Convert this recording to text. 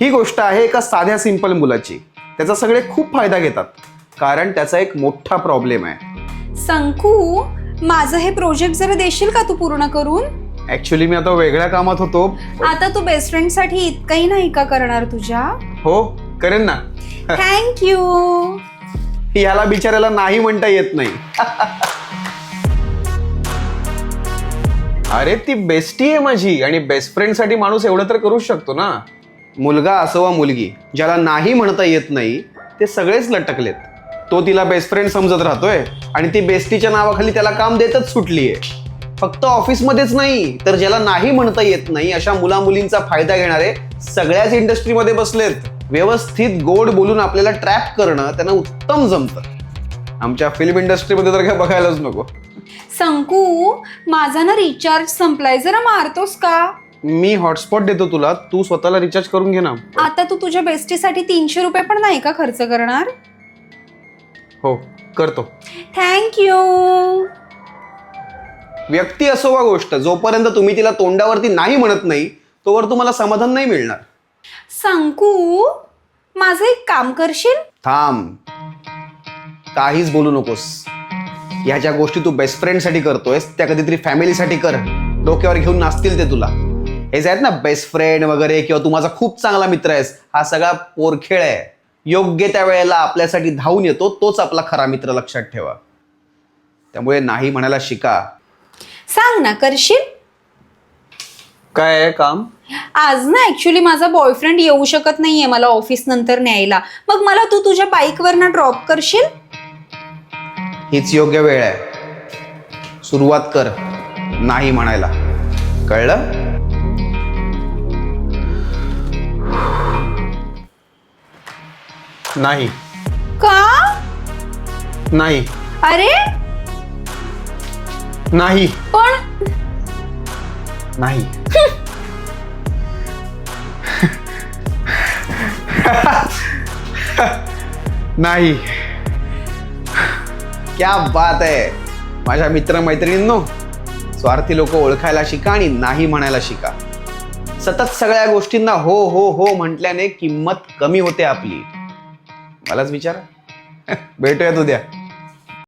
ही गोष्ट आहे एका साध्या सिंपल मुलाची. त्याचा सगळे खूप फायदा घेतात कारण त्याचा एक मोठा प्रॉब्लेम आहे. संकू, माझं हे प्रोजेक्ट जरा देशील का तू पूर्ण करून? ऍक्च्युली मी आता वेगळ्या कामात होतो. आता तू बेस्ट फ्रेंड साठी इतकंही नाही का करणार तुझ्या? हो करेन ना. थँक्यू. याला बिचारायला नाही म्हणता येत नाही. अरे ती बेस्टी आहे माझी आणि बेस्ट फ्रेंड साठी माणूस एवढं तर करूच शकतो ना. मुलगा असो वा मुलगी, ज्याला नाही म्हणता येत नाही ते सगळेच लटकलेत. तो तिला बेस्ट फ्रेंड समजत राहतोय आणि ती बेस्टीच्या नावाखाली त्याला काम देतच सुटलीये. फक्त ऑफिसमध्येच नाही तर ज्याला नाही म्हणता येत नाही अशा मुला मुलींचा फायदा घेणारे सगळ्याच इंडस्ट्रीमध्ये बसलेत. व्यवस्थित गोड बोलून आपल्याला ट्रॅप करणं त्यांना उत्तम जमतं. आमच्या फिल्म इंडस्ट्रीमध्ये तर काय बघायलाच नको. संकू, माझा ना रिचार्ज संपलाय, जरा मारतोस का? मी हॉटस्पॉट देतो तुला, तू स्वतःला रिचार्ज करून घे ना. आता तू तुझ्या बेस्टीसाठी 300 रुपये पण नाही का खर्च करणार? हो करतो. थँक्यू. व्यक्ती असो वा गोष्ट, जोपर्यंत तुम्ही तिला तोंडावरती नाही म्हणत नाही तोवर तुम्हाला समाधान नाही मिळणार. संकू, माझं एक काम करशील? थांब, काहीच बोलू नकोस. ह्या ज्या गोष्टी तू बेस्ट फ्रेंड साठी करतोयस त्या कधीतरी फॅमिलीसाठी कर. डोक्यावर घेऊन नाचतील ते तुला. हे जे आहेत ना बेस्ट फ्रेंड वगैरे किंवा तू माझा खूप चांगला मित्र आहेस, हा सगळा पोरखेळ आहे. योग्य त्या वेळेला आपल्यासाठी धावून येतो तोच आपला खरा मित्र, लक्षात ठेवा. त्यामुळे नाही म्हणायला शिका. सांग ना, करशील? काय आहे काम? आज ना ऍक्च्युली माझा बॉयफ्रेंड येऊ शकत नाहीये मला ऑफिस नंतर न्यायला. मग मला तू तुझ्या बाईकवर ना ड्रॉप करशील? हीच योग्य वेळ आहे. सुरुवात कर नाही म्हणायला, कळलं? नाही. का? नाही. अरे नाही. पण नाही. नाही. क्या बात आहे. माझ्या मित्रमैत्रिणींनो, स्वार्थी लोक ओळखायला शिका आणि नाही म्हणायला शिका. सतत सगळ्या गोष्टींना हो हो हो म्हटल्याने किंमत कमी होते आपली. मलाच विचारा. भेटूयात उद्या.